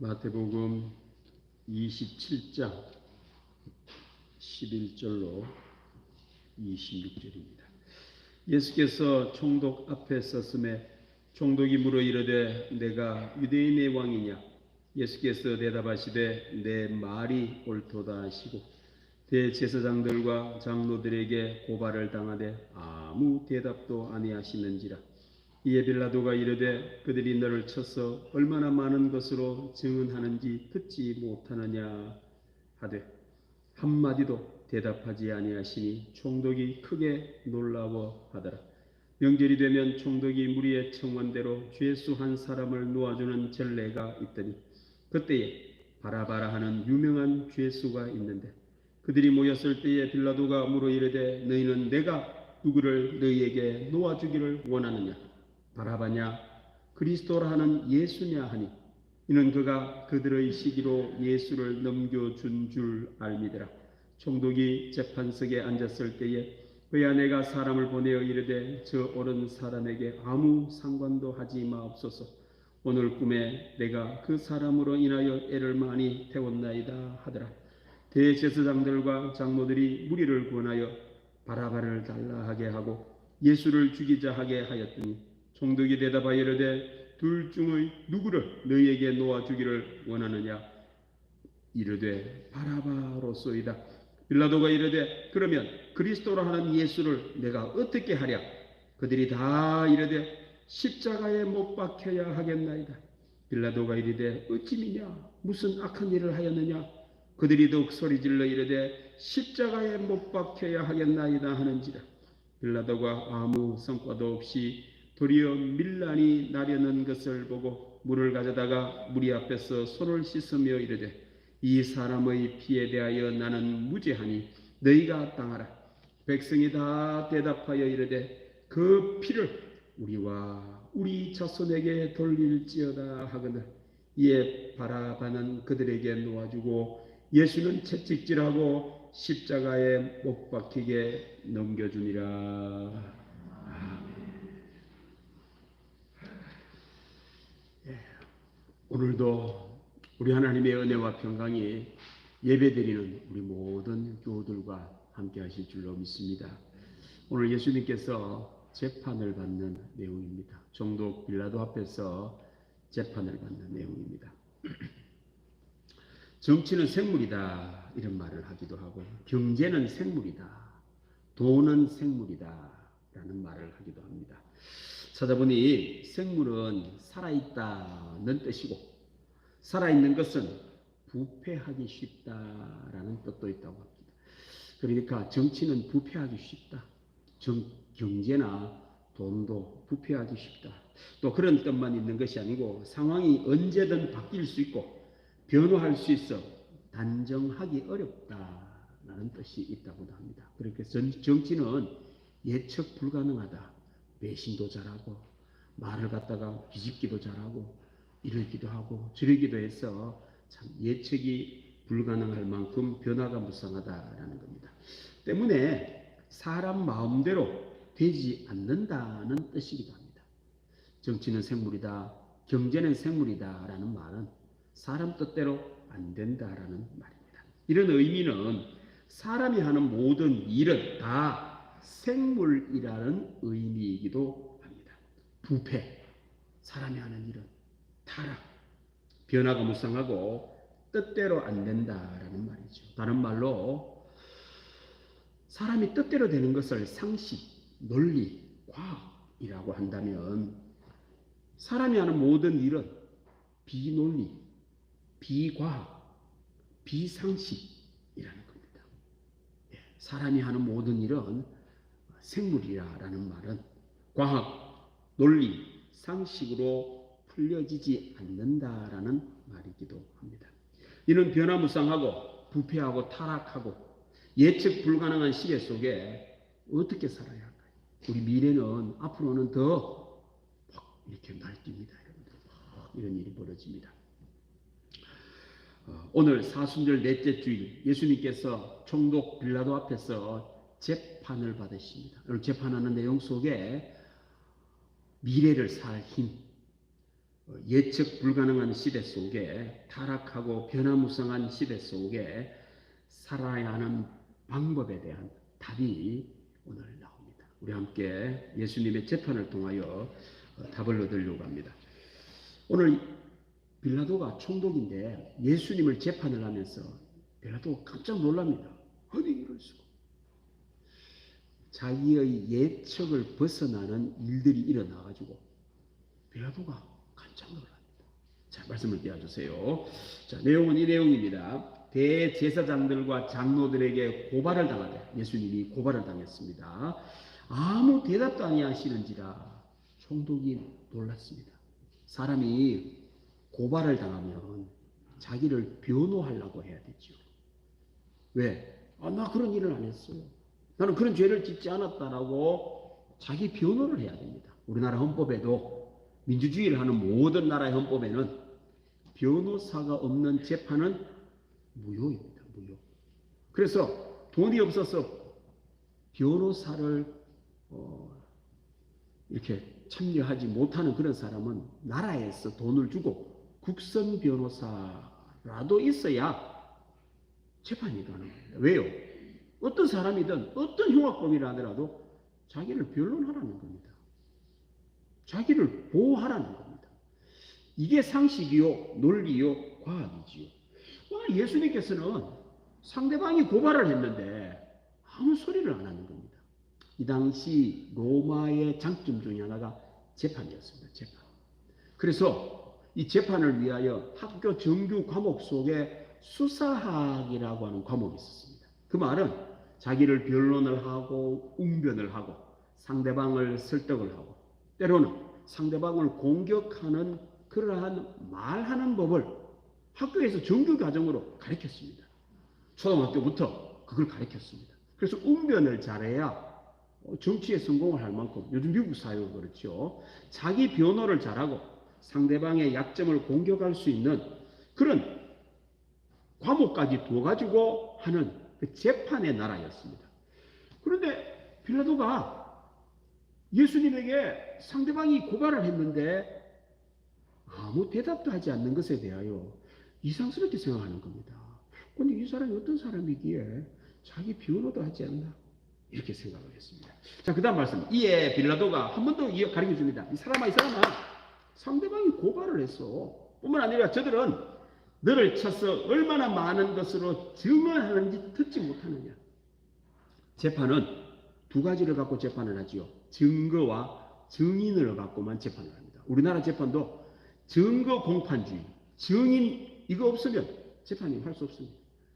마태복음 27장 11절로 26절입니다. 예수께서 총독 앞에 섰음에 총독이 물어 이르되 내가 유대인의 왕이냐? 예수께서 대답하시되 내 말이 옳도다 하시고 대제사장들과 장로들에게 고발을 당하되 아무 대답도 아니하시는지라. 이에 빌라도가 이르되 그들이 너를 쳐서 얼마나 많은 것으로 증언하는지 듣지 못하느냐 하되 한마디도 대답하지 아니하시니 총독이 크게 놀라워하더라. 명절이 되면 총독이 무리의 청원대로 죄수 한 사람을 놓아주는 전례가 있더니 그때에 바라바라 하는 유명한 죄수가 있는데 그들이 모였을 때에 빌라도가 물어 이르되 너희는 내가 누구를 너희에게 놓아주기를 원하느냐? 바라바냐 그리스도라 하는 예수냐 하니 이는 그가 그들의 시기로 예수를 넘겨준 줄 알미더라. 총독이 재판석에 앉았을 때에 그의 아내가 사람을 보내어 이르되 저 오른 사람에게 아무 상관도 하지 마옵소서. 오늘 꿈에 내가 그 사람으로 인하여 애를 많이 태웠나이다 하더라. 대제사장들과 장로들이 무리를 권하여 바라바를 달라 하게 하고 예수를 죽이자 하게 하였더니 총독이 대답하여 이르되 둘 중의 누구를 너희에게 놓아주기를 원하느냐? 이르되 바라바로소이다. 빌라도가 이르되 그러면 그리스도라 하는 예수를 내가 어떻게 하랴? 그들이 다 이르되 십자가에 못 박혀야 하겠나이다. 빌라도가 이르되 어찌 미냐? 무슨 악한 일을 하였느냐? 그들이 더욱 소리질러 이르되 십자가에 못 박혀야 하겠나이다 하는지라. 빌라도가 아무 성과도 없이 도리어 밀란이 나려는 것을 보고 물을 가져다가 무리 앞에서 손을 씻으며 이르되 이 사람의 피에 대하여 나는 무죄하니 너희가 당하라. 백성이 다 대답하여 이르되 그 피를 우리와 우리 자손에게 돌릴지어다 하거늘. 이에 바라바는 그들에게 놓아주고 예수는 채찍질하고 십자가에 못 박히게 넘겨주니라. 오늘도 우리 하나님의 은혜와 평강이 예배드리는 우리 모든 교우들과 함께 하실 줄로 믿습니다. 오늘 예수님께서 재판을 받는 내용입니다. 총독 빌라도 앞에서 재판을 받는 내용입니다. 정치는 생물이다 이런 말을 하기도 하고 경제는 생물이다, 돈은 생물이다 라는 말을 하기도 합니다. 찾아보니 생물은 살아있다는 뜻이고 살아있는 것은 부패하기 쉽다라는 뜻도 있다고 합니다. 그러니까 정치는 부패하기 쉽다. 경제나 돈도 부패하기 쉽다. 또 그런 뜻만 있는 것이 아니고 상황이 언제든 바뀔 수 있고 변화할 수 있어 단정하기 어렵다라는 뜻이 있다고도 합니다. 그러니까 정치는 예측 불가능하다. 배신도 잘하고 말을 갖다가 뒤집기도 잘하고 이러기도 하고 저러기도 해서 참 예측이 불가능할 만큼 변화가 무쌍하다라는 겁니다. 때문에 사람 마음대로 되지 않는다는 뜻이기도 합니다. 정치는 생물이다, 경제는 생물이다라는 말은 사람 뜻대로 안 된다라는 말입니다. 이런 의미는 사람이 하는 모든 일은 다 생물이라는 의미이기도 합니다. 부패, 사람이 하는 일은 타락, 변화가 무쌍하고 뜻대로 안 된다라는 말이죠. 다른 말로 사람이 뜻대로 되는 것을 상식, 논리, 과학이라고 한다면 사람이 하는 모든 일은 비논리, 비과학, 비상식이라는 겁니다. 사람이 하는 모든 일은 생물이라는 말은 과학, 논리, 상식으로 풀려지지 않는다라는 말이기도 합니다. 이는 변화무쌍하고 부패하고 타락하고 예측 불가능한 시대 속에 어떻게 살아야 할까요? 우리 미래는 앞으로는 더 이렇게 날뛰입니다. 이런 일이 벌어집니다. 오늘 사순절 넷째 주일 예수님께서 총독 빌라도 앞에서 재판을 받으십니다. 오늘 재판하는 내용 속에 미래를 살 힘, 예측 불가능한 시대 속에, 타락하고 변화무쌍한 시대 속에 살아야 하는 방법에 대한 답이 오늘 나옵니다. 우리 함께 예수님의 재판을 통하여 답을 얻으려고 합니다. 오늘 빌라도가 총독인데 예수님을 재판을 하면서 빌라도가 깜짝 놀랍니다. 아니 이럴 수가. 자기의 예측을 벗어나는 일들이 일어나가지고 빌라도가 깜짝 놀랍니다. 자, 말씀을 띄워주세요. 자, 내용은 이 내용입니다. 대제사장들과 장로들에게 고발을 당하되, 예수님이 고발을 당했습니다. 아무 대답도 아니하시는지라 총독이 놀랐습니다. 사람이 고발을 당하면 자기를 변호하려고 해야 되죠. 왜? 나 그런 일을 안 했어요. 나는 그런 죄를 짓지 않았다라고 자기 변호를 해야 됩니다. 우리나라 헌법에도, 민주주의를 하는 모든 나라의 헌법에는 변호사가 없는 재판은 무효입니다. 무효. 그래서 돈이 없어서 변호사를 이렇게 참여하지 못하는 그런 사람은 나라에서 돈을 주고 국선 변호사라도 있어야 재판이 가능합니다. 왜요? 어떤 사람이든 어떤 흉악범이라 하더라도 자기를 변론하라는 겁니다. 자기를 보호하라는 겁니다. 이게 상식이요, 논리요, 과학이지요. 예수님께서는 상대방이 고발을 했는데 아무 소리를 안 하는 겁니다. 이 당시 로마의 장점 중에 하나가 재판이었습니다. 재판. 그래서 이 재판을 위하여 학교 정규 과목 속에 수사학이라고 하는 과목이 있었습니다. 그 말은 자기를 변론을 하고 웅변을 하고 상대방을 설득을 하고 때로는 상대방을 공격하는 그러한 말하는 법을 학교에서 정규 과정으로 가르쳤습니다. 초등학교부터 그걸 가르쳤습니다. 그래서 웅변을 잘해야 정치에 성공을 할 만큼, 요즘 미국 사회가 그렇죠. 자기 변호를 잘하고 상대방의 약점을 공격할 수 있는 그런 과목까지 두어가지고 하는 그 재판의 나라였습니다. 그런데 빌라도가 예수님에게 상대방이 고발을 했는데 아무 대답도 하지 않는 것에 대하여 이상스럽게 생각하는 겁니다. 근데 이 사람이 어떤 사람이기에 자기 변호도 하지 않나? 이렇게 생각을 했습니다. 자, 그 다음 말씀. 이에 빌라도가 한 번 더 가르쳐 줍니다. 이 사람아, 상대방이 고발을 했어. 뿐만 아니라 저들은 너를 쳐서 얼마나 많은 것으로 증언하는지 듣지 못하느냐. 재판은 두 가지를 갖고 재판을 하지요. 증거와 증인을 갖고만 재판을 합니다. 우리나라 재판도 증거 공판주의, 증인 이거 없으면 재판이 할 수 없습니다.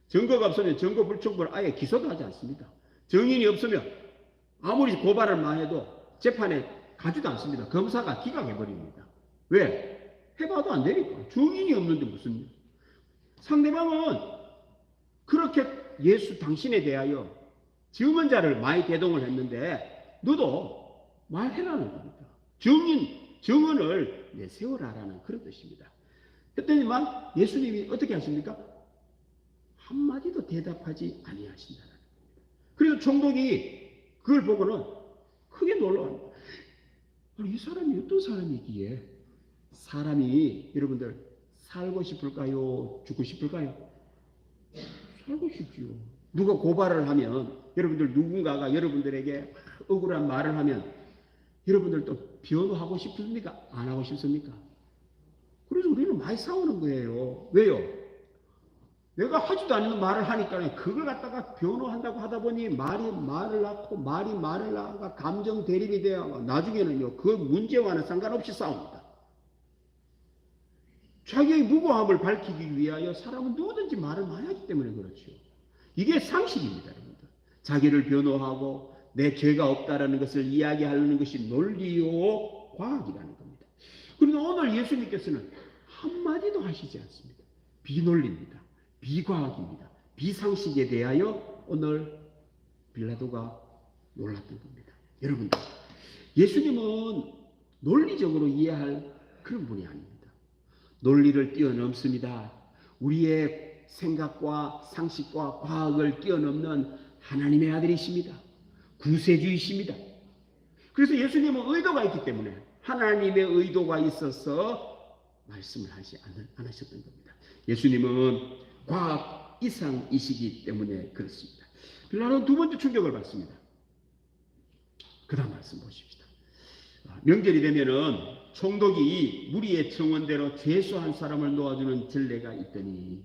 증거가 없으면 증거 불충분을 아예 기소도 하지 않습니다. 증인이 없으면 아무리 고발을 많이 해도 재판에 가지도 않습니다. 검사가 기각해버립니다. 왜? 해봐도 안 되니까. 증인이 없는데 무슨. 상대방은 그렇게 예수 당신에 대하여 증언자를 많이 대동을 했는데 너도 말해라는 겁니다. 증언을 내세워라라는 그런 뜻입니다. 그랬더니만 예수님이 어떻게 하십니까? 한마디도 대답하지 아니하신다는 겁니다. 그래서 총독이 그걸 보고는 크게 놀라워합니다. 이 사람이 어떤 사람이기에 사람이 여러분들 살고 싶을까요? 죽고 싶을까요? 살고 싶지요. 누가 고발을 하면 여러분들 누군가가 여러분들에게 억울한 말을 하면 여러분들도 변호하고 싶습니까? 안 하고 싶습니까? 그래서 우리는 많이 싸우는 거예요. 왜요? 내가 하지도 않는 말을 하니까 그걸 갖다가 변호한다고 하다 보니 말이 말을 낳고 말이 말을 낳아가 감정 대립이 되어 나중에는요 그 문제와는 상관없이 싸웁니다. 자기의 무고함을 밝히기 위하여 사람은 누구든지 말을 많이 하기 때문에 그렇죠. 이게 상식입니다. 여러분들. 자기를 변호하고 내 죄가 없다라는 것을 이야기하려는 것이 논리요 과학이라는 겁니다. 그런데 오늘 예수님께서는 한마디도 하시지 않습니다. 비논리입니다. 비과학입니다. 비상식에 대하여 오늘 빌라도가 놀랐던 겁니다. 여러분들, 예수님은 논리적으로 이해할 그런 분이 아닙니다. 논리를 뛰어넘습니다. 우리의 생각과 상식과 과학을 뛰어넘는 하나님의 아들이십니다. 구세주이십니다. 그래서 예수님은 의도가 있기 때문에 하나님의 의도가 있어서 말씀을 안 하셨던 겁니다. 예수님은 과학 이상이시기 때문에 그렇습니다. 빌라도는 두 번째 충격을 받습니다. 그 다음 말씀 보십시다. 명절이 되면은 총독이 무리의 청원대로 죄수한 사람을 놓아주는 전례가 있더니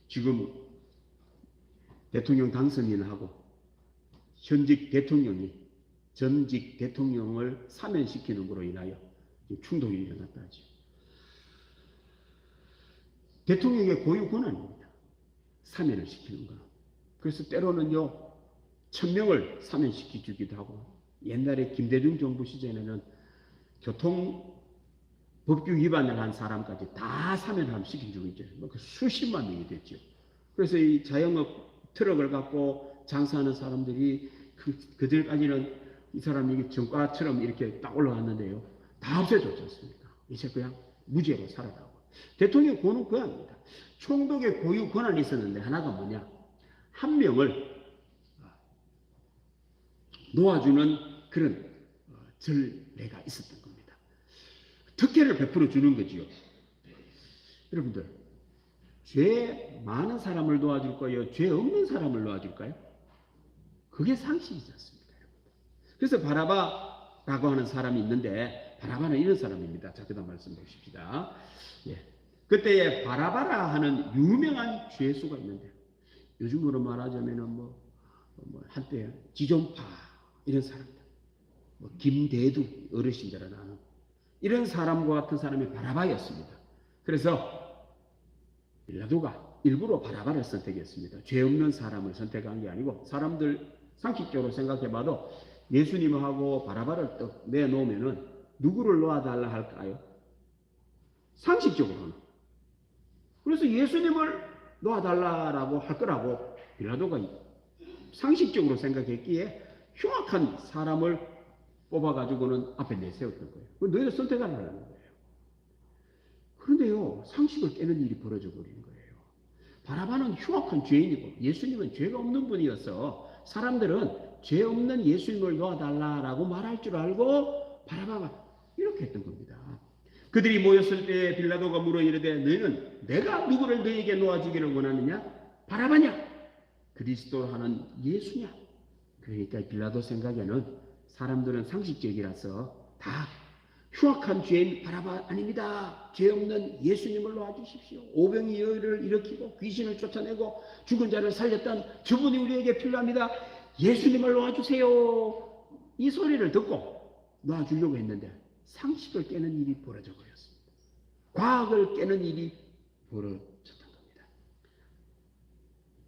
지금 대통령 당선인하고 전직 대통령을 사면시키는 것으로 인하여 충돌이 일어났다 하죠. 대통령의 고유 권한입니다. 사면을 시키는 것. 그래서 때로는요 1000명을 사면시키기도 하고, 옛날에 김대중 정부 시절에는 교통법규 위반을 한 사람까지 다 사면을 시킨 적이 있죠. 수십만 명이 됐죠. 그래서 이 자영업 트럭을 갖고 장사하는 사람들이 그들까지는 이 사람이 전과처럼 이렇게 딱 올라왔는데요, 다 없애줬지 않습니까? 이제 그냥 무죄로 살아가고. 대통령 고유 권한입니다. 총독의 고유 권한이 있었는데 하나가 뭐냐, 한 명을 놓아주는 그런 전례가 있었던 겁니다. 특혜를 베풀어 주는 거지요. 여러분들, 죄 많은 사람을 놓아줄까요? 죄 없는 사람을 놓아줄까요? 그게 상식이지 않습니까? 그래서 바라바라고 하는 사람이 있는데, 바라바는 이런 사람입니다. 자, 그 다음 말씀 보십시다. 예. 그때에 바라바라 하는 유명한 죄수가 있는데, 요즘으로 말하자면 한때 지존파 이런 사람들, 김대두 어르신들은 아는 이런 사람과 같은 사람이 바라바였습니다. 그래서 빌라도가 일부러 바라바를 선택했습니다. 죄 없는 사람을 선택한 게 아니고, 사람들 상식적으로 생각해봐도 예수님하고 바라바를 딱 내놓으면은 누구를 놓아달라 할까요? 상식적으로는. 그래서 예수님을 놓아달라고 할 거라고 빌라도가 상식적으로 생각했기에 흉악한 사람을 뽑아가지고는 앞에 내세웠던 거예요. 너희가 선택하라는 거예요. 그런데요, 상식을 깨는 일이 벌어져 버린 거예요. 바라바는 흉악한 죄인이고 예수님은 죄가 없는 분이어서 사람들은 죄 없는 예수님을 놓아달라고 말할 줄 알고 바라바가 이렇게 했던 겁니다. 그들이 모였을 때 빌라도가 물어 이르되, 너희는 내가 누구를 너희에게 놓아주기를 원하느냐? 바라바냐? 그리스도로 하는 예수냐? 그러니까 빌라도 생각에는 사람들은 상식적이라서 다 흉악한 죄인 바라바 아닙니다. 죄 없는 예수님을 놓아주십시오. 오병이어를 일으키고 귀신을 쫓아내고 죽은 자를 살렸던 저분이 우리에게 필요합니다. 예수님을 놓아주세요. 이 소리를 듣고 놓아주려고 했는데 상식을 깨는 일이 벌어져 버렸습니다. 과학을 깨는 일이 벌어졌던 겁니다.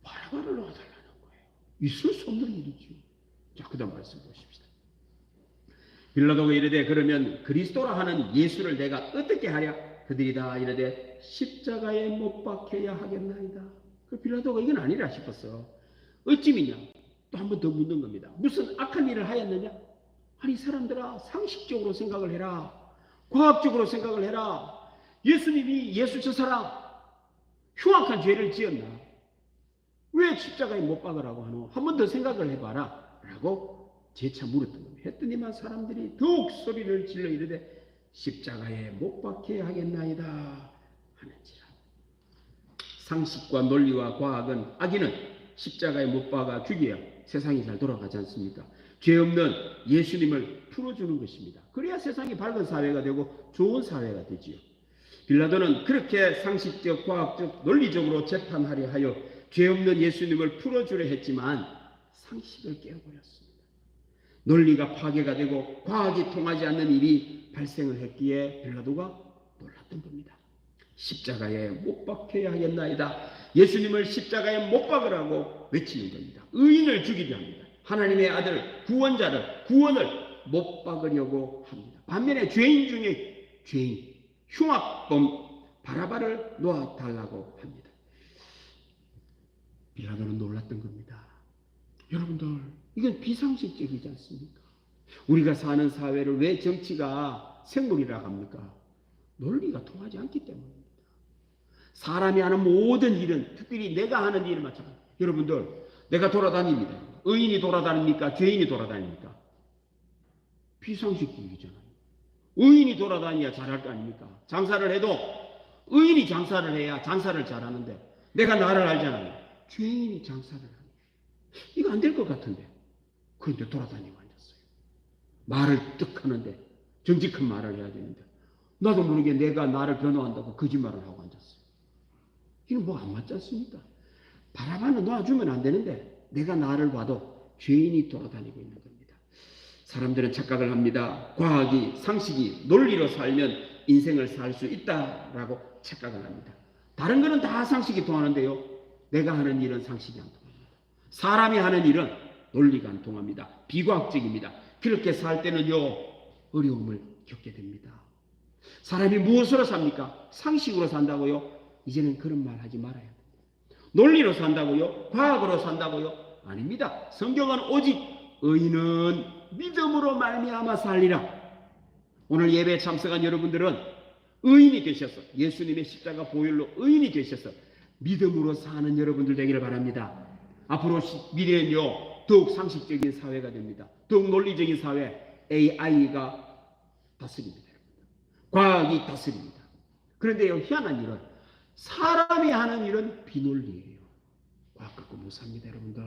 바라바를 놓아달라는 거예요. 있을 수 없는 일이죠. 자, 그 다음 말씀 보십시다. 빌라도가 이르되, 그러면 그리스도라 하는 예수를 내가 어떻게 하랴? 그들이 다 이르되, 십자가에 못 박혀야 하겠나이다. 그 빌라도가 이건 아니라 싶었어. 어찌미냐? 또 한 번 더 묻는 겁니다. 무슨 악한 일을 하였느냐? 아니, 사람들아, 상식적으로 생각을 해라. 과학적으로 생각을 해라. 예수님이 예수 저 사람 흉악한 죄를 지었나? 왜 십자가에 못 박으라고 하노? 한 번 더 생각을 해봐라 라고 재차 물었던 겁니다. 했더니만 사람들이 더욱 소리를 질러 이르되, 십자가에 못 박혀야 하겠나이다 하는지라. 상식과 논리와 과학은, 악인은 십자가에 못 박아 죽여야 세상이 잘 돌아가지 않습니까? 죄 없는 예수님을 풀어주는 것입니다. 그래야 세상이 밝은 사회가 되고 좋은 사회가 되지요. 빌라도는 그렇게 상식적, 과학적, 논리적으로 재판하려 하여 죄 없는 예수님을 풀어주려 했지만 상식을 깨어버렸습니다. 논리가 파괴가 되고 과학이 통하지 않는 일이 발생을 했기에 빌라도가 놀랐던 겁니다. 십자가에 못 박혀야 하겠나이다. 예수님을 십자가에 못 박으라고 외치는 겁니다. 의인을 죽이려 합니다. 하나님의 아들, 구원을 못 박으려고 합니다. 반면에 죄인 중에 죄인, 흉악범 바라바를 놓아달라고 합니다. 빌라도는 놀랐던 겁니다. 여러분들, 이건 비상식적이지 않습니까? 우리가 사는 사회를 왜 정치가 생물이라고 합니까? 논리가 통하지 않기 때문입니다. 사람이 하는 모든 일은, 특별히 내가 하는 일은 마찬가지입니다. 여러분들, 내가 돌아다닙니다. 의인이 돌아다닙니까? 죄인이 돌아다닙니까? 비상식적이잖아요. 의인이 돌아다녀야 잘할 거 아닙니까? 장사를 해도 의인이 장사를 해야 장사를 잘하는데 내가 나를 알잖아요. 죄인이 장사를 하네. 이거 안 될 것 같은데. 그런데 돌아다니고 앉았어요. 말을 뜩 하는데 정직한 말을 해야 되는데 나도 모르게 내가 나를 변호한다고 거짓말을 하고 앉았어요. 이건 뭐 안 맞지 않습니까? 바라바는 놔주면 안 되는데 내가 나를 봐도 죄인이 돌아다니고 있는 겁니다. 사람들은 착각을 합니다. 과학이, 상식이, 논리로 살면 인생을 살 수 있다라고 착각을 합니다. 다른 거는 다 상식이 통하는데요. 내가 하는 일은 상식이 안 통합니다. 사람이 하는 일은 논리가 안 통합니다. 비과학적입니다. 그렇게 살 때는요, 어려움을 겪게 됩니다. 사람이 무엇으로 삽니까? 상식으로 산다고요? 이제는 그런 말 하지 말아야 됩니다. 논리로 산다고요? 과학으로 산다고요? 아닙니다. 성경은 오직 의인은 믿음으로 말미암아 살리라. 오늘 예배에 참석한 여러분들은 의인이 되셔서 예수님의 십자가 보혈로 의인이 되셔서 믿음으로 사는 여러분들 되기를 바랍니다. 앞으로 미래는요 더욱 상식적인 사회가 됩니다. 더욱 논리적인 사회, AI가 다스립니다. 과학이 다스립니다. 그런데요 희한한 일은 사람이 하는 일은 비논리예요. 과학 갖고 못 삽니다. 여러분들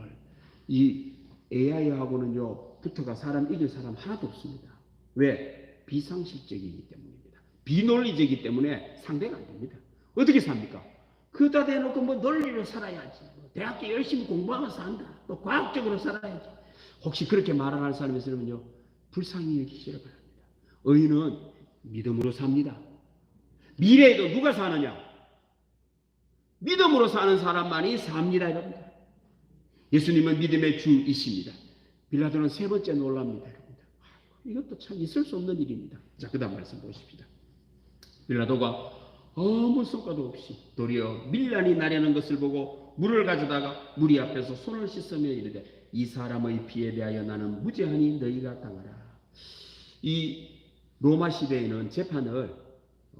이 AI하고는요 붙어가 사람 이길 사람 하나도 없습니다. 왜? 비상식적이기 때문입니다. 비논리적이기 때문에 상대가 안 됩니다. 어떻게 삽니까? 그다 대놓고 뭐 논리로 살아야지. 대학교 열심히 공부하면서 산다. 또 과학적으로 살아야지. 혹시 그렇게 말하는 사람이 있으면요 불쌍히 여기시기 바랍니다. 의인은 믿음으로 삽니다. 미래에도 누가 사느냐? 믿음으로 사는 사람만이 삽니다. 여러분들. 예수님은 믿음의 주이십니다. 빌라도는 세 번째 놀랍니다. 여러분들. 이것도 참 있을 수 없는 일입니다. 자, 그 다음 말씀 보십시다. 빌라도가 아무 성과도 없이 도리어 밀란이 나려는 것을 보고 물을 가져다가 무리 앞에서 손을 씻으며 이르되 이 사람의 피에 대하여 나는 무죄하니 너희가 당하라. 이 로마 시대에는 재판을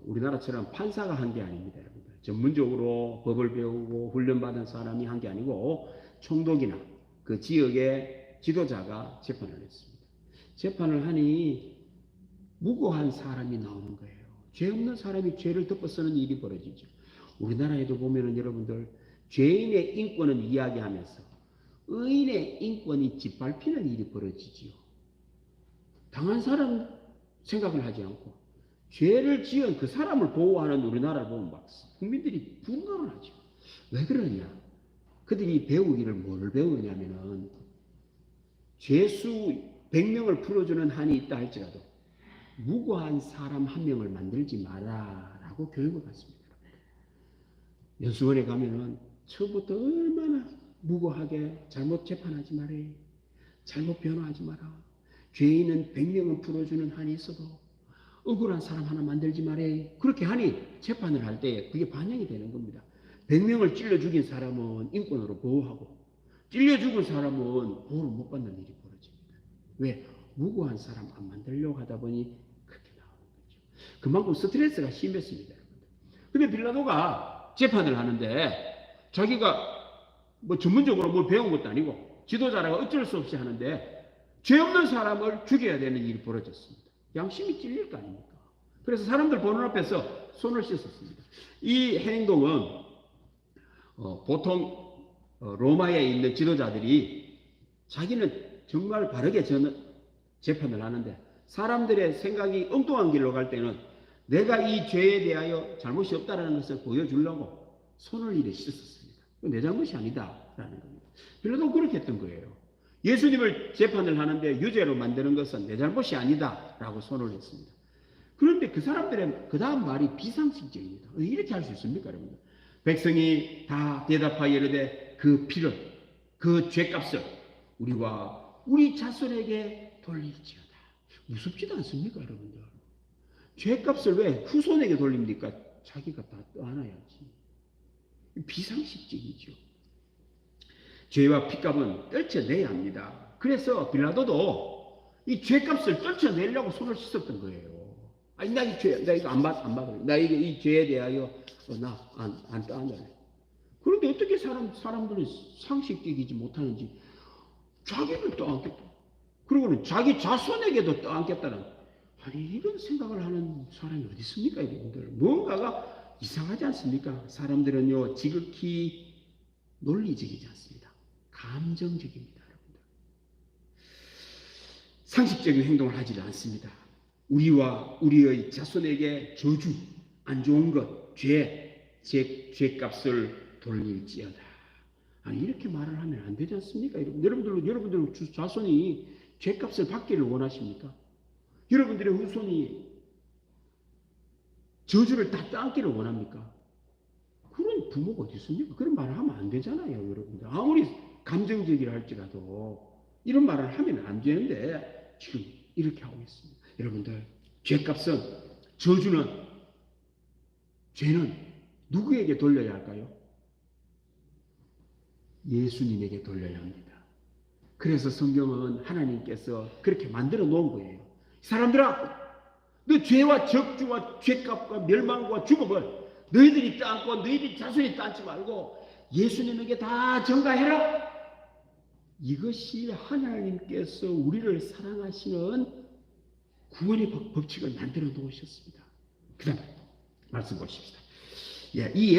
우리나라처럼 판사가 한 게 아닙니다. 여러분들. 전문적으로 법을 배우고 훈련받은 사람이 한 게 아니고 총독이나 그 지역의 지도자가 재판을 했습니다. 재판을 하니 무고한 사람이 나오는 거예요. 죄 없는 사람이 죄를 덮어 쓰는 일이 벌어지죠. 우리나라에도 보면은 여러분들 죄인의 인권을 이야기하면서 의인의 인권이 짓밟히는 일이 벌어지지요. 당한 사람 생각을 하지 않고 죄를 지은 그 사람을 보호하는 우리나라를 보면 막 국민들이 분노를 하죠. 왜 그러냐? 그들이 배우기를 뭘 배우냐면은 죄수 100명을 풀어주는 한이 있다 할지라도 무고한 사람 한 명을 만들지 마라라고 교육을 받습니다. 연수원에 가면은 처음부터 얼마나 무고하게 잘못 재판하지 말아요. 잘못 변호하지 마라. 죄인은 100명은 풀어주는 한이 있어도 억울한 사람 하나 만들지 말아요. 그렇게 하니 재판을 할 때 그게 반영이 되는 겁니다. 100명을 찔러 죽인 사람은 인권으로 보호하고 찔려 죽은 사람은 보호를 못 받는 일이 벌어집니다. 왜? 무고한 사람 안 만들려고 하다 보니 그렇게 나오는 거죠. 그만큼 스트레스가 심했습니다. 근데 빌라도가 재판을 하는데 자기가 뭐 전문적으로 뭘 배운 것도 아니고 지도자라고 어쩔 수 없이 하는데 죄 없는 사람을 죽여야 되는 일이 벌어졌습니다. 양심이 찔릴 거 아닙니까? 그래서 사람들 보는 앞에서 손을 씻었습니다. 이 행동은 보통 로마에 있는 지도자들이 자기는 정말 바르게 재판을 하는데 사람들의 생각이 엉뚱한 길로 갈 때는 내가 이 죄에 대하여 잘못이 없다는 것을 보여주려고 손을 이래 씻었습니다. 내 잘못이 아니다라는 겁니다. 빌라도가 그렇게 했던 거예요. 예수님을 재판을 하는데 유죄로 만드는 것은 내 잘못이 아니다라고 손을 했습니다. 그런데 그 사람들의 그 다음 말이 비상식적입니다. 이렇게 할 수 있습니까, 여러분들? 백성이 다 대답하여 이르되 그 피를, 그 죄값을 우리와 우리 자손에게 돌릴지어다. 무섭지도 않습니까, 여러분들? 죄값을 왜 후손에게 돌립니까? 자기가 다 떠안아야지. 비상식적이죠. 죄와 피값은 떨쳐내야 합니다. 그래서 빌라도도 이 죄값을 떨쳐내려고 손을 씻었던 거예요. 아니, 나 이 죄, 나 이거 안 받아. 나 이 죄에 대하여 나 안 떠안아요. 그런데 어떻게 사람들이 상식적이지 못하는지 자기를 떠안겠다. 그리고는 자기 자손에게도 떠안겠다는 아니 이런 생각을 하는 사람이 어디 있습니까, 여러분들? 뭔가가 이상하지 않습니까? 사람들은요, 지극히 논리적이지 않습니다. 감정적입니다, 여러분들. 상식적인 행동을 하지 않습니다. 우리와 우리의 자손에게 저주, 안 좋은 것, 죄값을 돌릴지어다. 아니, 이렇게 말을 하면 안 되지 않습니까? 여러분들 자손이 죄값을 받기를 원하십니까? 여러분들의 후손이 저주를 다 떠안기를 원합니까? 그런 부모가 어디 있습니까? 그런 말을 하면 안 되잖아요, 여러분들. 아무리 감정적이라 할지라도 이런 말을 하면 안 되는데 지금 이렇게 하고 있습니다. 여러분들, 죄값은, 저주는, 죄는 누구에게 돌려야 할까요? 예수님에게 돌려야 합니다. 그래서 성경은 하나님께서 그렇게 만들어 놓은 거예요. 사람들아, 너 죄와 적주와 죄값과 멸망과 죽음을 너희들이 떠안고 너희들이 자손이 떠안지 말고 예수님에게 다 전가해라. 이것이 하나님께서 우리를 사랑하시는 구원의 법칙을 만들어 놓으셨습니다. 그 다음에 말씀 보십시다. 이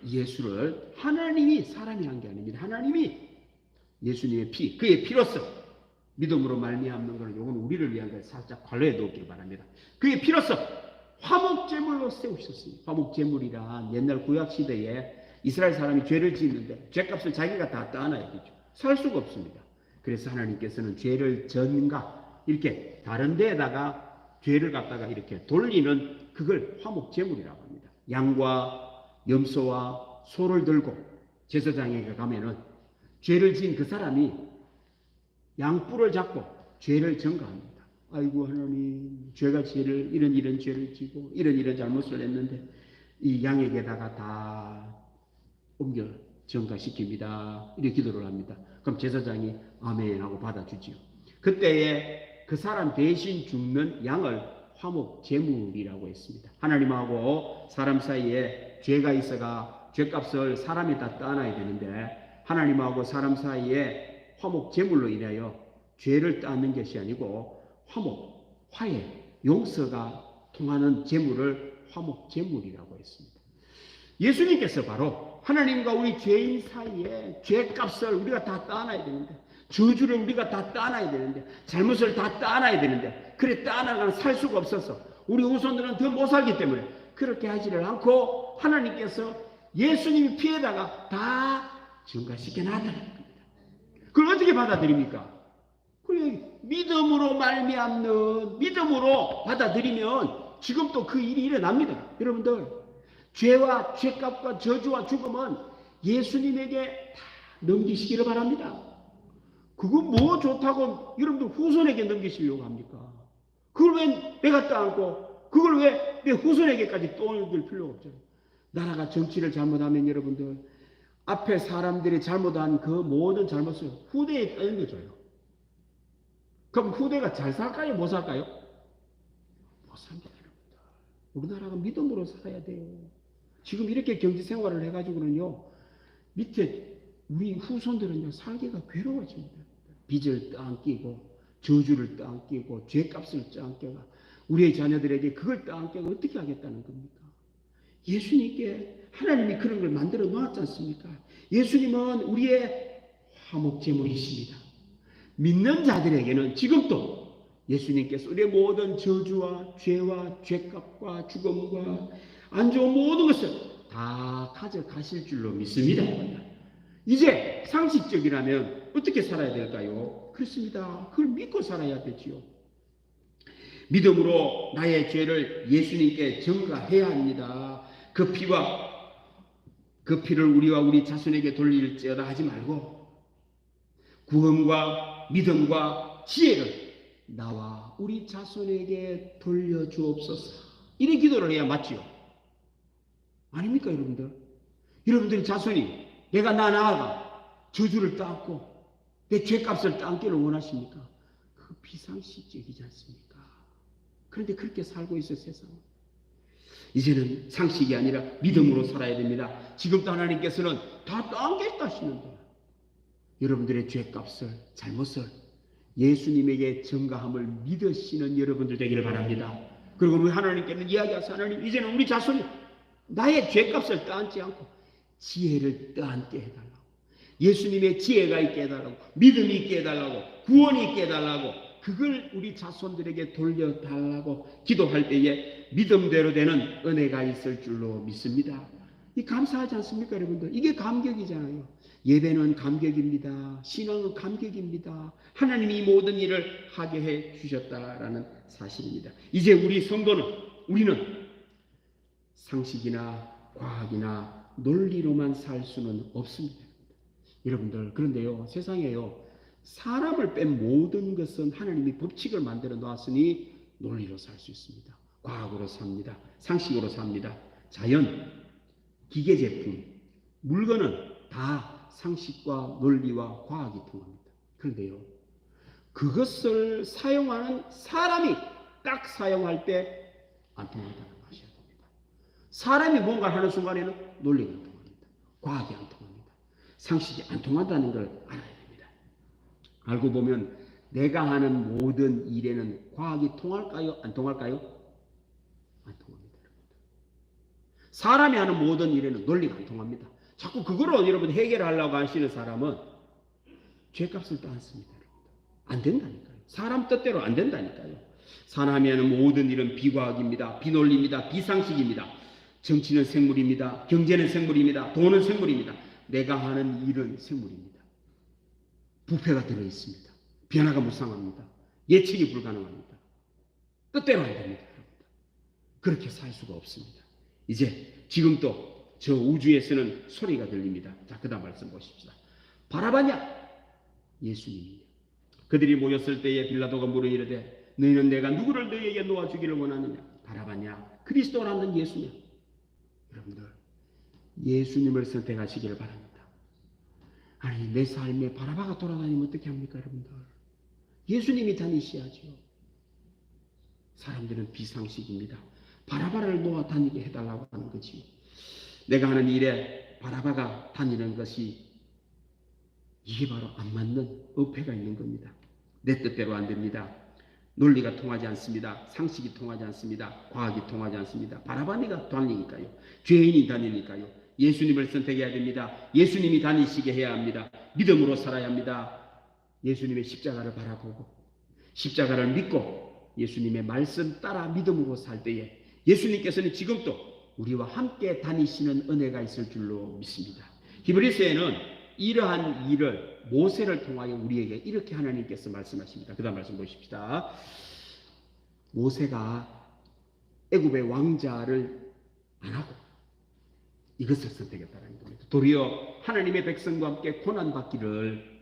예수를 하나님이 사람이 한 게 아닙니다. 하나님이 예수님의 피, 그의 피로서 믿음으로 말미암는 것을 요건 우리를 위한 걸 살짝 관로해 놓기를 바랍니다. 그의 피로서 화목제물로 세우셨습니다. 화목제물이란 옛날 구약시대에 이스라엘 사람이 죄를 짓는데 죄값을 자기가 다 떠안아야 되죠. 살 수가 없습니다. 그래서 하나님께서는 죄를 전가 이렇게 다른 데에다가 죄를 갖다가 이렇게 돌리는 그걸 화목제물이라고 합니다. 양과 염소와 소를 들고 제사장에게 가면은 죄를 지은 그 사람이 양뿔을 잡고 죄를 전가합니다. 아이고 하나님, 죄가 이런 죄를 지고 이런 잘못을 했는데 이 양에게다가 다 옮겨 전가시킵니다. 이렇게 기도를 합니다. 그럼 제사장이 아멘 하고 받아주지요. 그때에 그 사람 대신 죽는 양을 화목 제물이라고 했습니다. 하나님하고 사람 사이에 죄가 있어가 죄값을 사람이 다 떠안아야 되는데 하나님하고 사람 사이에 화목 제물로 인하여 죄를 떠안는 것이 아니고 화목, 화해, 용서가 통하는 제물을 화목 제물이라고 했습니다. 예수님께서 바로 하나님과 우리 죄인 사이에 죄값을 우리가 다 떠안아야 되는데 저주를 우리가 다 떠안아야 되는데 잘못을 다 떠안아야 되는데 그래 떠안아가는 살 수가 없어서 우리 후손들은 더 못 살기 때문에 그렇게 하지를 않고 하나님께서 예수님의 피에다가 다 증가시켜 놨다는 겁니다. 그걸 어떻게 받아들입니까? 그래 믿음으로 말미암는 믿음으로 받아들이면 지금 또 그 일이 일어납니다. 여러분들 죄와 죄값과 저주와 죽음은 예수님에게 다 넘기시기를 바랍니다. 그거 뭐 좋다고 여러분들 후손에게 넘기시려고 합니까? 그걸 왜 내가 떠안고 그걸 왜 내 후손에게까지 떠넘길 필요가 없잖아요. 나라가 정치를 잘못하면 여러분들 앞에 사람들이 잘못한 그 모든 잘못을 후대에 떠넘겨줘요. 그럼 후대가 잘 살까요? 못 살까요? 못 삽니다. 여러분들. 우리나라가 믿음으로 살아야 돼요. 지금 이렇게 경제 생활을 해가지고는요 밑에 우리 후손들은요 살기가 괴로워집니다. 빚을 떠안기고 저주를 떠안기고 죄값을 떠안기고 우리의 자녀들에게 그걸 떠안기고 어떻게 하겠다는 겁니까? 예수님께 하나님이 그런 걸 만들어 놓았지 않습니까? 예수님은 우리의 화목제물이십니다. 믿는 자들에게는 지금도 예수님께서 우리의 모든 저주와 죄와 죄값과 죽음과 안 좋은 모든 것을 다 가져가실 줄로 믿습니다. 이제 상식적이라면 어떻게 살아야 될까요? 그렇습니다. 그걸 믿고 살아야 되지요. 믿음으로 나의 죄를 예수님께 전가해야 합니다. 그 피를 우리와 우리 자손에게 돌릴지어다 하지 말고 구원과 믿음과 지혜를 나와 우리 자손에게 돌려주옵소서. 이런 기도를 해야 맞지요. 아닙니까 여러분들? 여러분들의 자손이 내가 나아가 저주를 떠안고 내 죄값을 떠안기를 원하십니까? 그 비상식적이지 않습니까? 그런데 그렇게 살고 있어 세상은. 이제는 상식이 아니라 믿음으로 살아야 됩니다. 지금도 하나님께서는 다 떠안겠다 하시는데 여러분들의 죄값을 잘못을 예수님에게 전가함을 믿으시는 여러분들 되기를 바랍니다. 그리고 우리 하나님께는 이야기하세요. 하나님 이제는 우리 자손이 나의 죄값을 떠안지 않고 지혜를 떠안게 해달라고. 예수님의 지혜가 있게 해달라고. 믿음이 있게 해달라고. 구원이 있게 해달라고. 그걸 우리 자손들에게 돌려달라고 기도할 때에 믿음대로 되는 은혜가 있을 줄로 믿습니다. 이 감사하지 않습니까, 여러분들? 이게 감격이잖아요. 예배는 감격입니다. 신앙은 감격입니다. 하나님이 모든 일을 하게 해 주셨다라는 사실입니다. 이제 우리는 상식이나 과학이나 논리로만 살 수는 없습니다. 여러분들, 그런데요, 세상에요, 사람을 뺀 모든 것은 하나님이 법칙을 만들어 놨으니 논리로 살 수 있습니다. 과학으로 삽니다. 상식으로 삽니다. 자연, 기계 제품, 물건은 다 상식과 논리와 과학이 통합니다. 그런데요, 그것을 사용하는 사람이 딱 사용할 때 안 통한다는 것이야 됩니다. 사람이 뭔가를 하는 순간에는 논리가 안 통합니다. 과학이 안 통합니다. 상식이 안 통한다는 걸 알아야 됩니다. 알고 보면 내가 하는 모든 일에는 과학이 통할까요? 안 통할까요? 안 통합니다. 사람이 하는 모든 일에는 논리가 안 통합니다. 자꾸 그거로 여러분 해결하려고 하시는 사람은 죄값을 떠안습니다. 안 된다니까요. 사람 뜻대로 안 된다니까요. 사람이 하는 모든 일은 비과학입니다. 비논리입니다. 비상식입니다. 정치는 생물입니다. 경제는 생물입니다. 돈은 생물입니다. 내가 하는 일은 생물입니다. 부패가 들어있습니다. 변화가 무상합니다. 예측이 불가능합니다. 뜻대로 안 됩니다. 그렇게 살 수가 없습니다. 이제 지금 또 저 우주에서는 소리가 들립니다. 자, 그 다음 말씀 보십시다. 바라바냐? 예수님이요. 그들이 모였을 때에 빌라도가 물어 이르되 너희는 내가 누구를 너희에게 놓아주기를 원하느냐? 바라바냐? 그리스도라는 예수냐? 여러분들, 예수님을 선택하시기를 바랍니다. 아니, 내 삶에 바라바가 돌아다니면 어떻게 합니까, 여러분들? 예수님이 다니셔야죠. 사람들은 비상식입니다. 바라바를 놓아 다니게 해달라고 하는 거지요. 내가 하는 일에 바라바가 다니는 것이 이게 바로 안 맞는 어폐가 있는 겁니다. 내 뜻대로 안 됩니다. 논리가 통하지 않습니다. 상식이 통하지 않습니다. 과학이 통하지 않습니다. 바라바니가 다니니까요. 죄인이 다니니까요. 예수님을 선택해야 됩니다. 예수님이 다니시게 해야 합니다. 믿음으로 살아야 합니다. 예수님의 십자가를 바라보고 십자가를 믿고 예수님의 말씀 따라 믿음으로 살 때에 예수님께서는 지금도 우리와 함께 다니시는 은혜가 있을 줄로 믿습니다. 히브리서에는 이러한 일을 모세를 통하여 우리에게 이렇게 하나님께서 말씀하십니다. 그 다음 말씀 보십시다. 모세가 애굽의 왕자를 안 하고 이것을 선택했다는 겁니다. 도리어 하나님의 백성과 함께 고난받기를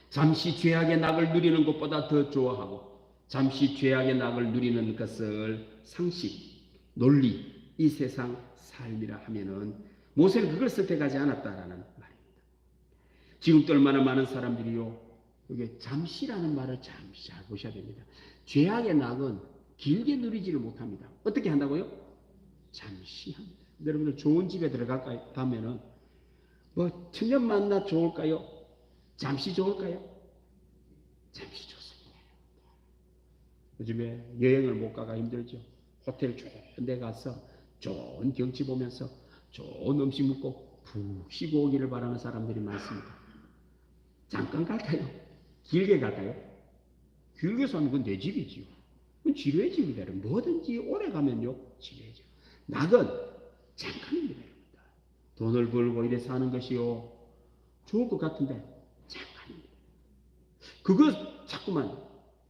잠시 죄악의 낙을 누리는 것보다 더 좋아하고 잠시 죄악의 낙을 누리는 것을 상식, 논리, 이 세상 삶이라 하면은 모세는 그걸 선택하지 않았다라는 말입니다. 지금도 얼마나 많은 사람들이요, 이게 잠시라는 말을 잠시 잘 보셔야 됩니다. 죄악의 낙은 길게 누리지를 못합니다. 어떻게 한다고요? 잠시 합니다. 여러분들 좋은 집에 들어갈까요? 가면은 뭐 천년만나 좋을까요? 잠시 좋을까요? 잠시 좋습니다. 요즘에 여행을 못 가가 힘들죠. 호텔 좋은 데 가서 좋은 경치 보면서 좋은 음식 먹고 푹 쉬고 오기를 바라는 사람들이 많습니다. 잠깐 갈까요? 길게 갈까요? 길게 사면 그건 내 집이지요. 그건 지뢰의 집이다. 뭐든지 오래 가면요, 지뢰의 집. 낙은 잠깐입니다. 돈을 벌고 이래 사는 것이요, 좋을 것 같은데 잠깐입니다. 그거 자꾸만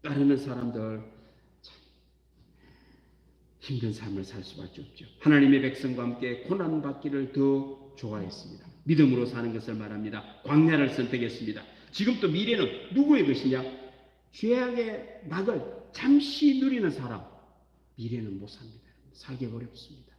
따르는 사람들 힘든 삶을 살 수밖에 없죠. 하나님의 백성과 함께 고난받기를 더 좋아했습니다. 믿음으로 사는 것을 말합니다. 광야를 선택했습니다. 지금 또 미래는 누구의 것이냐? 죄악의 낙을 잠시 누리는 사람, 미래는 못 삽니다. 살기 어렵습니다.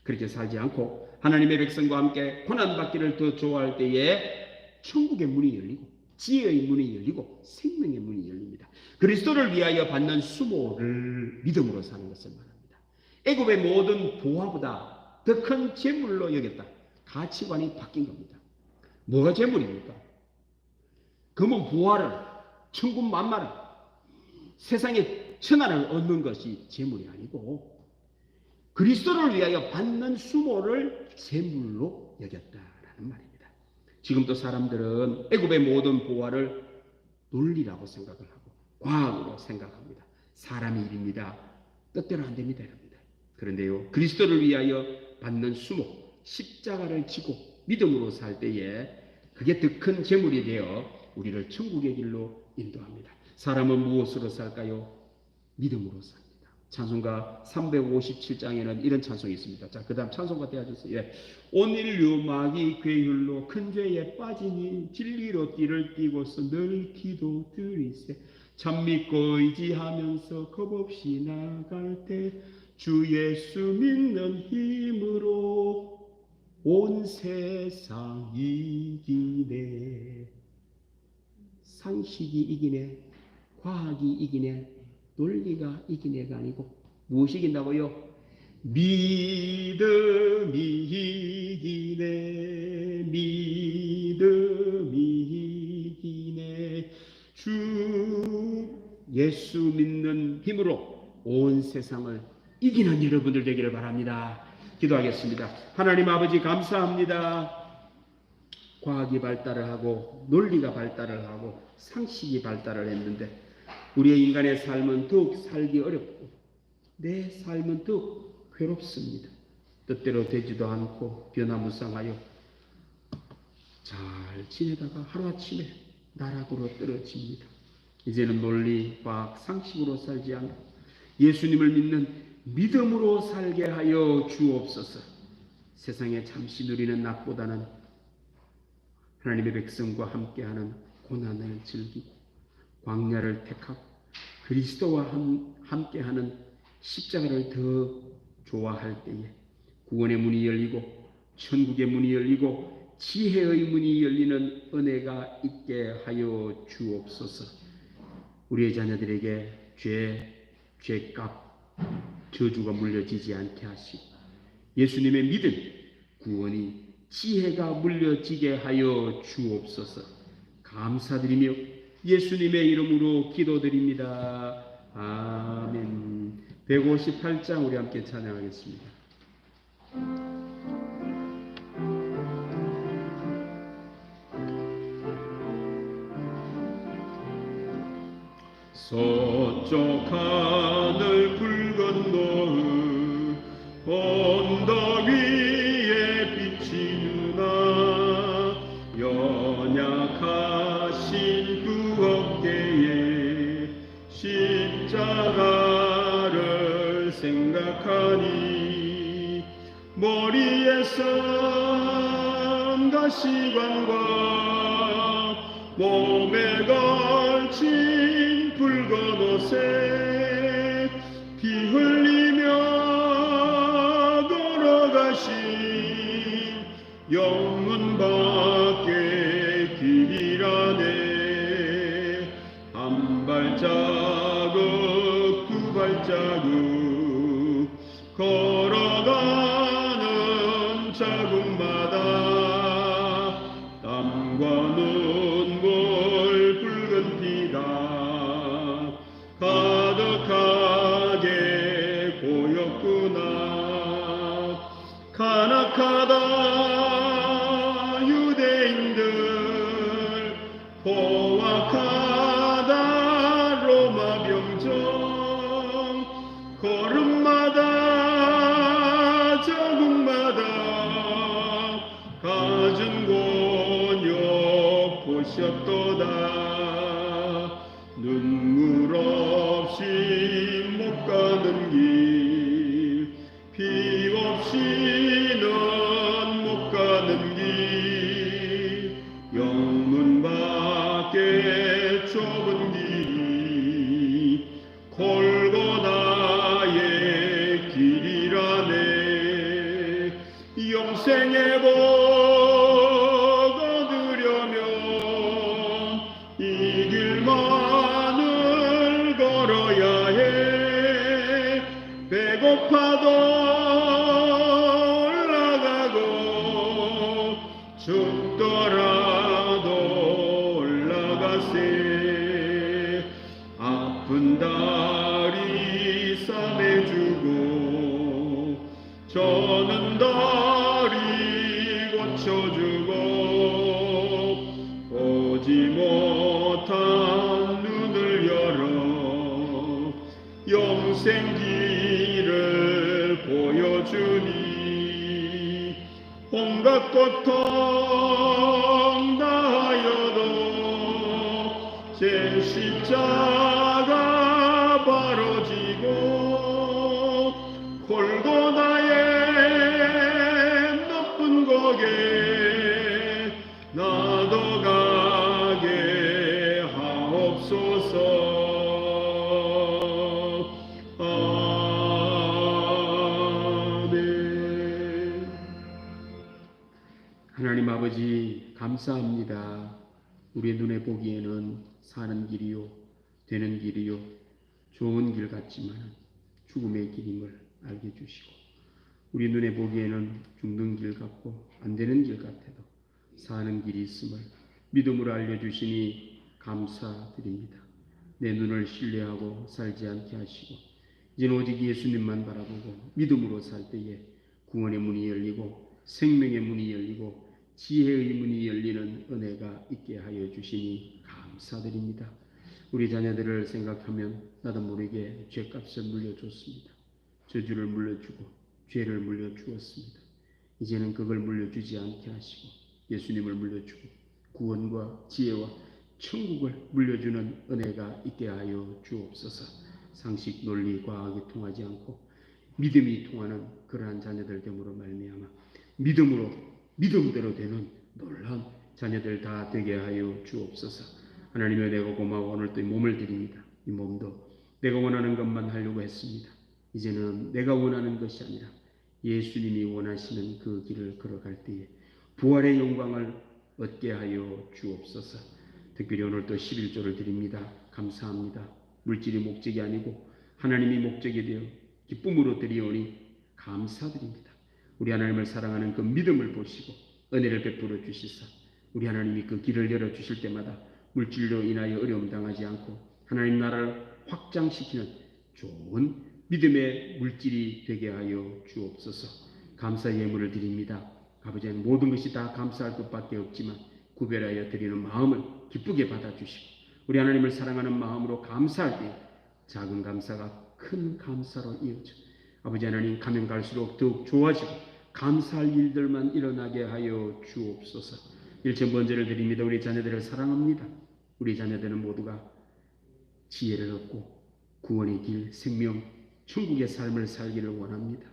그렇게 살지 않고 하나님의 백성과 함께 고난받기를 더 좋아할 때에 천국의 문이 열리고 지혜의 문이 열리고 생명의 문이 열립니다. 그리스도를 위하여 받는 수모를 믿음으로 사는 것을 말합니다. 애굽의 모든 보화보다 더 큰 재물로 여겼다. 가치관이 바뀐 겁니다. 뭐가 재물입니까? 금은 보화를, 천군 만마를, 세상의 천하를 얻는 것이 재물이 아니고 그리스도를 위하여 받는 수모를 재물로 여겼다라는 말입니다. 지금도 사람들은 애굽의 모든 보화를 논리라고 생각을 하고 과학으로 생각합니다. 사람의 일입니다. 뜻대로 안 됩니다, 여러분들. 그런데요, 그리스도를 위하여 받는 수모, 십자가를 지고 믿음으로 살 때에 그게 더 큰 재물이 되어 우리를 천국의 길로 인도합니다. 사람은 무엇으로 살까요? 믿음으로 삽니다. 찬송가 357장에는 이런 찬송이 있습니다. 자, 그 다음 찬송가 떼어주세요. 예. 온 인류 마귀 괴율로 큰 죄에 빠지니 진리로 띠를 띠고서 늘 기도 드리세. 참 믿고 의지하면서 겁없이 나갈 때 주 예수 믿는 힘으로 온 세상 이기네. 상식이 이기네, 과학이 이기네, 논리가 이기네가 아니고 무엇이 이긴다고요? 믿음이 이기네. 믿음이 이기네. 주 예수 믿는 힘으로 온 세상을 이기는 여러분들 되기를 바랍니다. 기도하겠습니다. 하나님 아버지 감사합니다. 과학이 발달을 하고 논리가 발달을 하고 상식이 발달을 했는데 우리의 인간의 삶은 더욱 살기 어렵고 내 삶은 더욱 괴롭습니다. 뜻대로 되지도 않고 변화무쌍하여 잘 지내다가 하루아침에 나락으로 떨어집니다. 이제는 논리, 과학, 상식으로 살지 않고 예수님을 믿는 믿음으로 살게 하여 주옵소서. 세상에 잠시 누리는 낙보다는 하나님의 백성과 함께하는 고난을 즐기고 광야를 택하고 그리스도와 함께하는 십자가를 더 좋아할 때에 구원의 문이 열리고 천국의 문이 열리고 지혜의 문이 열리는 은혜가 있게 하여 주옵소서. 우리의 자녀들에게 죄값, 저주가 물려지지 않게 하시고 예수님의 믿음, 구원이 지혜가 물려지게 하여 주옵소서. 감사드리며 예수님의 이름으로 기도드립니다. 아멘. 158장 우리 함께 찬양하겠습니다. 서쪽 하늘 붉은 노을 언덕 위에 비치누나 연약하신 그 어깨에 십자가를 생각하니 머리에 선과 시관과 몸에 걸친 붉은 옷에 피 흘리며 걸어가신 영문 밖에 길이라네. 한 발자국 두 발자국 걸어가는 자국마다 땀과 눈물 붉은 피가 가득하게 보였구나. 간악하다 유대인들 포악하다 로마 병정 걸음마다 자국마다 가진 곤욕 보셨도다. 눈물 없이 못 가는 길, 피 없이는 못 가는 길, 영문 밖에 좁은 길이 골고다의 길이라네. 영생의 복 얻으려면 이 길만을 걸어야 해. 배고파도 올라가고 죽더라도 올라가세. 아픈 다리 싸매주고 보여주고 보지 못한 눈을 열어 영생 길을 보여주니 온갖 고통 다하여도 제 십자가 바로 지고 골고다의 높은 곡에 나도 가게 하옵소서. 아멘. 하나님 아버지 감사합니다. 우리의 눈에 보기에는 사는 길이요 되는 길이요 좋은 길 같지만 죽음의 길임을 알게 주시고 우리 눈에 보기에는 죽는 길 같고 안 되는 길 같아도 사는 길이 있음을 믿음으로 알려주시니 감사드립니다. 내 눈을 신뢰하고 살지 않게 하시고 이제는 오직 예수님만 바라보고 믿음으로 살 때에 구원의 문이 열리고 생명의 문이 열리고 지혜의 문이 열리는 은혜가 있게 하여 주시니 감사드립니다. 우리 자녀들을 생각하면 나도 모르게 죄값을 물려줬습니다. 저주를 물려주고 죄를 물려주었습니다. 이제는 그걸 물려주지 않게 하시고 예수님을 물려주고 구원과 지혜와 천국을 물려주는 은혜가 있게 하여 주옵소서. 상식, 논리, 과학이 통하지 않고 믿음이 통하는 그러한 자녀들 됨으로 말미암아 믿음대로 되는 놀라운 자녀들 다 되게 하여 주옵소서. 하나님의 내가 고마워 오늘 또 이 몸을 드립니다. 이 몸도 내가 원하는 것만 하려고 했습니다. 이제는 내가 원하는 것이 아니라 예수님이 원하시는 그 길을 걸어갈 때에 부활의 영광을 얻게 하여 주옵소서. 특별히 오늘 또 11조를 드립니다. 감사합니다. 물질이 목적이 아니고 하나님이 목적이 되어 기쁨으로 드리오니 감사드립니다. 우리 하나님을 사랑하는 그 믿음을 보시고 은혜를 베풀어 주시사 우리 하나님이 그 길을 열어주실 때마다 물질로 인하여 어려움 당하지 않고 하나님 나라를 확장시키는 좋은 믿음의 물질이 되게 하여 주옵소서. 감사의 예물을 드립니다. 아버지 모든 것이 다 감사할 것밖에 없지만 구별하여 드리는 마음을 기쁘게 받아주시고 우리 하나님을 사랑하는 마음으로 감사할 때 작은 감사가 큰 감사로 이어져 아버지 하나님 가면 갈수록 더욱 좋아지고 감사할 일들만 일어나게 하여 주옵소서. 일천 번제를 드립니다. 우리 자녀들을 사랑합니다. 우리 자녀들은 모두가 지혜를 얻고 구원의 길, 생명, 천국의 삶을 살기를 원합니다.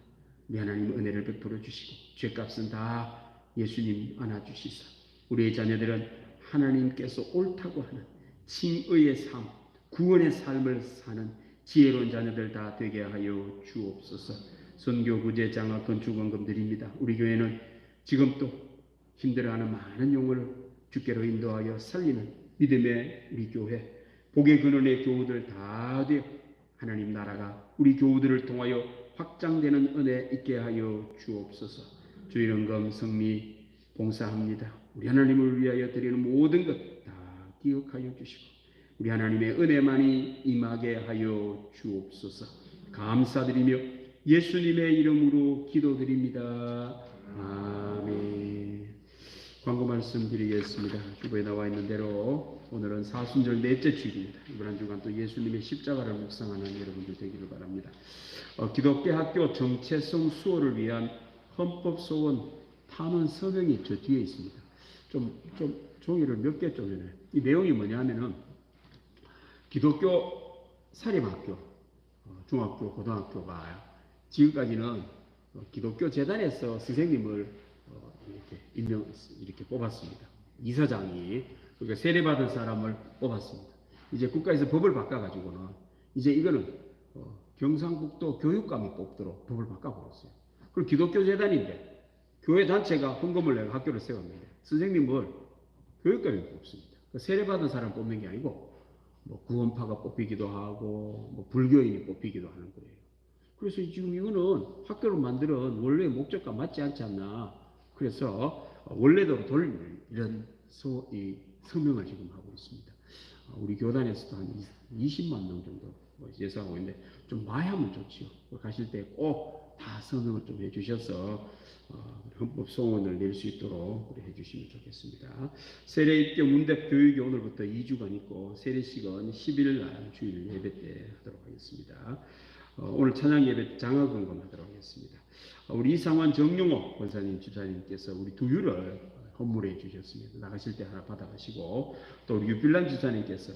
우리 하나님 은혜를 베풀어 주시고 죄값은 다 예수님 안아주시사 우리의 자녀들은 하나님께서 옳다고 하는 칭의의 삶, 구원의 삶을 사는 지혜로운 자녀들 다 되게 하여 주옵소서. 선교, 구제, 장학, 건축원금 드립니다. 우리 교회는 지금 또 힘들어하는 많은 영혼을 주께로 인도하여 살리는 믿음의 우리 교회, 복의 근원의 교우들 다 되어 하나님 나라가 우리 교우들을 통하여 확장되는 은혜 있게 하여 주옵소서. 주일원금 성미 봉사합니다. 우리 하나님을 위하여 드리는 모든 것 다 기억하여 주시고 우리 하나님의 은혜만이 임하게 하여 주옵소서. 감사드리며 예수님의 이름으로 기도드립니다. 아멘. 광고 말씀드리겠습니다. 주보에 나와 있는 대로 오늘은 사순절 넷째 주일입니다. 이번 한 주간 또 예수님의 십자가를 묵상하는 여러분들 되기를 바랍니다. 기독교 학교 정체성 수호를 위한 헌법소원 탄원 서명이 저 뒤에 있습니다. 좀 종이를 몇 개 쪼개네요. 이 내용이 뭐냐면은 기독교 사립학교, 중학교, 고등학교가 지금까지는 기독교 재단에서 선생님을 이렇게 뽑았습니다. 이사장이 그러니까 세례받은 사람을 뽑았습니다. 이제 국가에서 법을 바꿔가지고는 이제 이거는 경상북도 교육감이 뽑도록 법을 바꿔버렸어요. 그리고 기독교 재단인데 교회 단체가 헌금을 내고 학교를 세웠는데 선생님을 교육감이 뽑습니다. 세례받은 사람 뽑는 게 아니고 구원파가 뽑히기도 하고 불교인이 뽑히기도 하는 거예요. 그래서 지금 이거는 학교를 만드는 원래 목적과 맞지 않지 않나. 그래서 원래대로 돌리는 이런 서명을 지금 하고 있습니다. 우리 교단에서도 한 20만 명 정도 예상하고 있는데 좀 많이 하면 좋지요. 가실 때 꼭 다 선언을 좀 해주셔서 헌법 소원을 낼 수 있도록 해주시면 좋겠습니다. 세례 입교 문답 교육이 오늘부터 2주간 있고 세례식은 10일 날 주일 예배 때 하도록 하겠습니다. 오늘 찬양 예배 장학 헌금하도록 하겠습니다. 우리 이상환 정용호 권사님 주사님께서 우리 두유를 헌물해 주셨습니다. 나가실 때 하나 받아가시고 또 우리 유빌란 주사님께서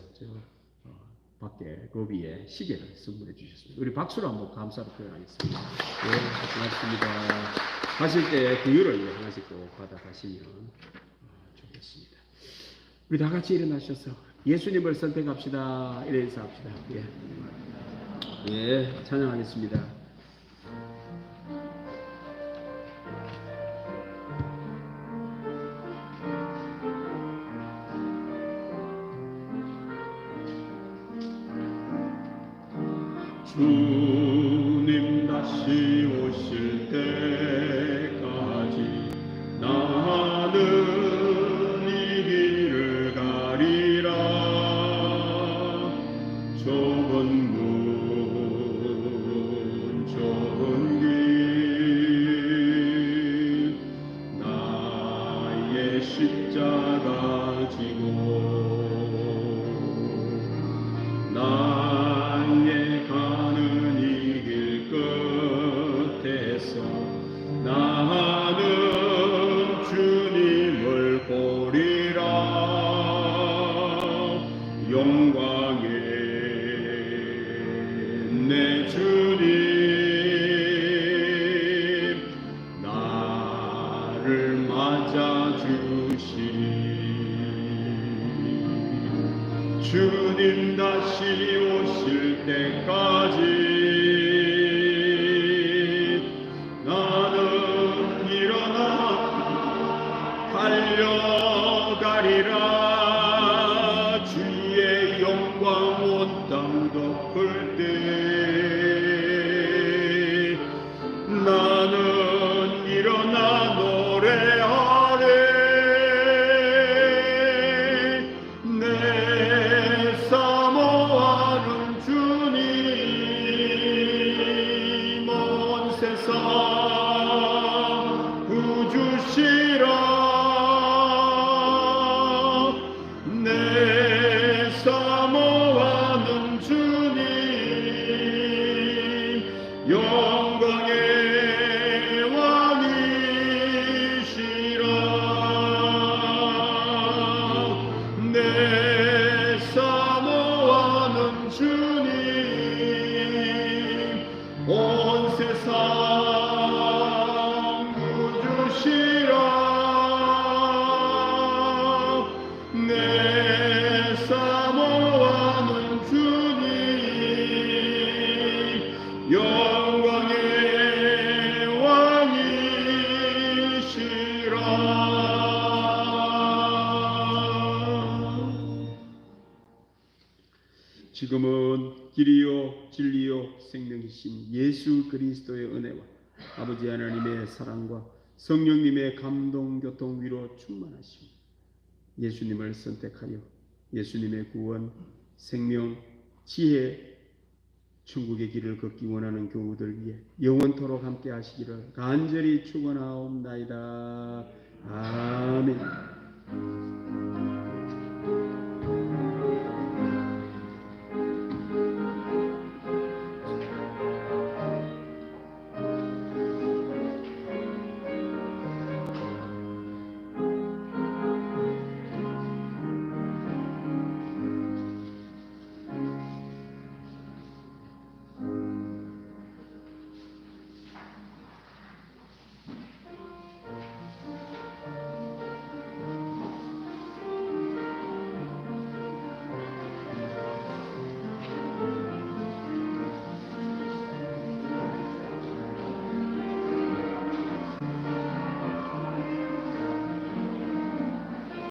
밖에 로비에 시계를 선물해 주셨습니다. 우리 박수로 한번 감사를 표현하겠습니다. 네, 고맙습니다. 가실 때 두유를 하나씩 꼭 받아가시면 좋겠습니다. 우리 다 같이 일어나셔서 예수님을 선택합시다. 이래 인사합시다. 예, 찬양하겠습니다. 주님 다시 오실 때까지 나는 이 길을 가리라. 좁은 문 좁은 길 나의 십자가 지고 나의 가는 이 길 끝에서 나는 주님을 보리라. 영광의 내 주님 나를 맞아주시리. 주님 다시 오실 때까지 나는 일어나 달려가리라. 주의 영광 온 땅 덮을 때 나는 일어나 노래하리. 내 사모하는 주님 온 세상 구주시라. 내 사모하는 주님 영광의 왕이시라. 내 사모하는 주님 온 세상 구주시라. 내 사모하는 주님 영광의 왕이시라. 지금은 길이요 진리요 생명이신 예수 그리스도의 은혜와 아버지 하나님의 사랑과 성령님의 감동 교통 위로 충만하시고 예수님을 선택하여 예수님의 구원, 생명, 지혜, 천국의 길을 걷기 원하는 교우들 위해 영원토록 함께 하시기를 간절히 축원하옵나이다. 아멘.